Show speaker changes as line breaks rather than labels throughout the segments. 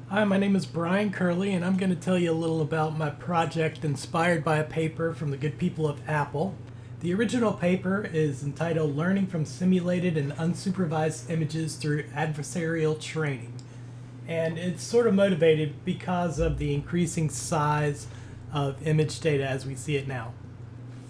Hi, my name is Brian Curley, and I'm going to tell you a little about my project inspired by a paper from the good people of Apple. The original paper is entitled Learning from Simulated and Unsupervised Images Through Adversarial Training. And it's sort of motivated because of the increasing size of image data as we see it now.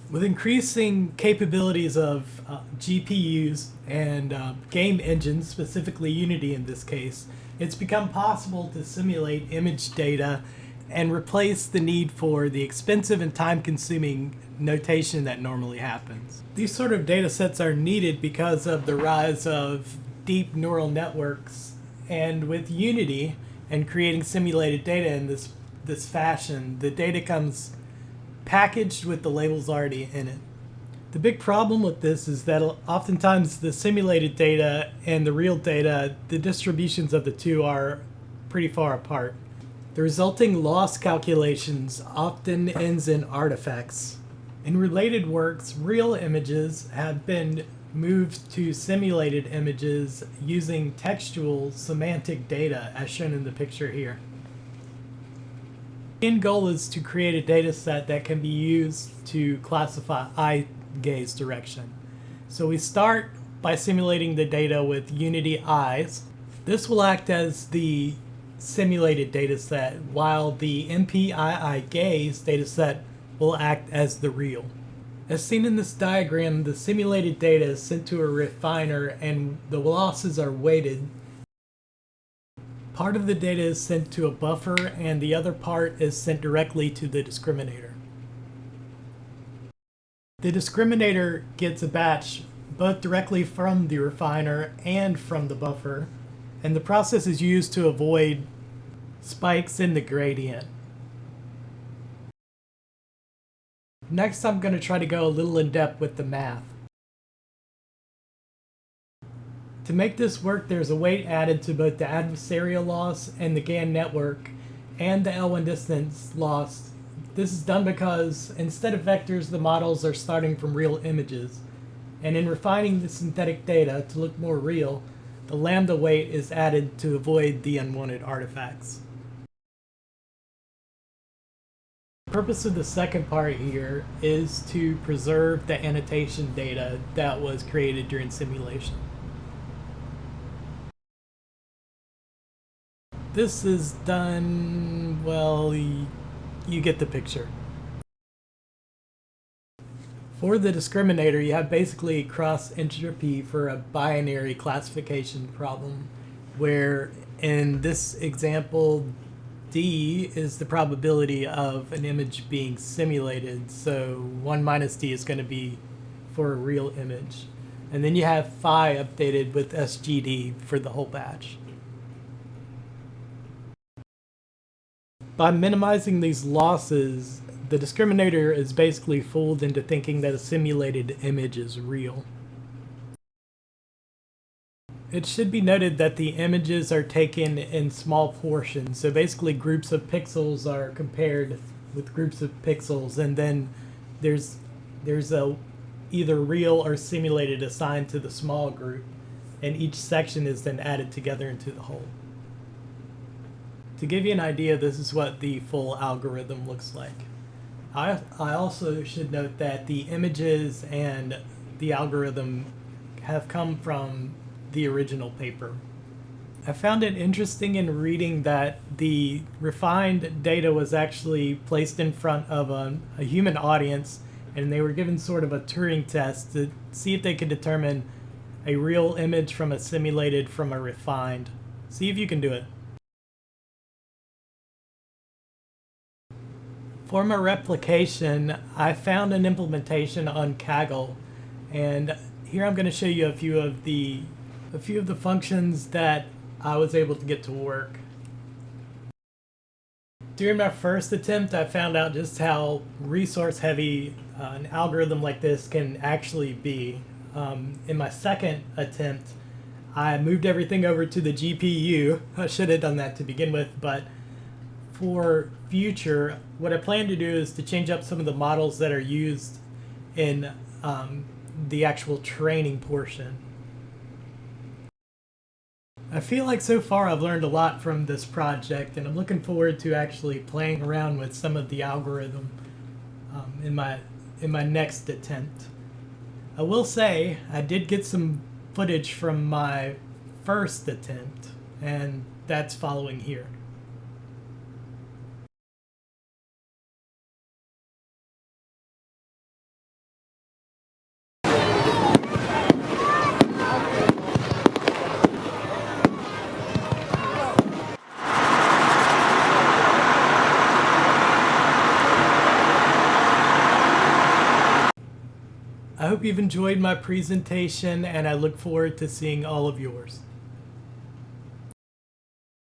With increasing capabilities of GPUs and game engines, specifically Unity in this case, it's become possible to simulate image data and replace the need for the expensive and time-consuming notation that normally happens. These sort of data sets are needed because of the rise of deep neural networks, and with Unity and creating simulated data in this fashion, the data comes packaged with the labels already in it. The big problem with this is that oftentimes the simulated data and the real data, the distributions of the two are pretty far apart. The resulting loss calculations often ends in artifacts. In related works, real images have been moved to simulated images using textual semantic data as shown in the picture here. The end goal is to create a data set that can be used to classify eye gaze direction. So we start by simulating the data with Unity eyes. This will act as the simulated data set, while the MPII gaze data set will act as the real. As seen in this diagram, the simulated data is sent to a refiner and the losses are weighted. Part of the data is sent to a buffer and the other part is sent directly to the discriminator. The discriminator gets a batch both directly from the refiner and from the buffer, and the process is used to avoid spikes in the gradient. Next, I'm going to try to go a little in depth with the math. To make this work, there's a weight added to both the adversarial loss and the GAN network and the L1 distance loss. This is done because instead of vectors, the models are starting from real images. And in refining the synthetic data to look more real, the lambda weight is added to avoid the unwanted artifacts. The purpose of the second part here is to preserve the annotation data that was created during simulation. This is done, well, you get the picture. For the discriminator, you have basically cross entropy for a binary classification problem, where in this example, D is the probability of an image being simulated, so 1 minus D is going to be for a real image. And then you have phi updated with SGD for the whole batch. By minimizing these losses, the discriminator is basically fooled into thinking that a simulated image is real. It should be noted that the images are taken in small portions, so basically groups of pixels are compared with groups of pixels, and then there's a either real or simulated assigned to the small group, and each section is then added together into the whole. To give you an idea, this is what the full algorithm looks like. I also should note that the images and the algorithm have come from the original paper. I found it interesting in reading that the refined data was actually placed in front of a human audience, and they were given sort of a Turing test to see if they could determine a real image from a simulated from a refined. See if you can do it. For my replication, I found an implementation on Kaggle, and here I'm going to show you a few of the functions that I was able to get to work. During my first attempt, I found out just how resource heavy an algorithm like this can actually be. In my second attempt, I moved everything over to the GPU. I should have done that to begin with, but for future, what I plan to do is to change up some of the models that are used in the actual training portion. I feel like so far I've learned a lot from this project, and I'm looking forward to actually playing around with some of the algorithm in my next attempt. I will say I did get some footage from my first attempt, and that's following here. I hope you've enjoyed my presentation, and I look forward to seeing all of yours.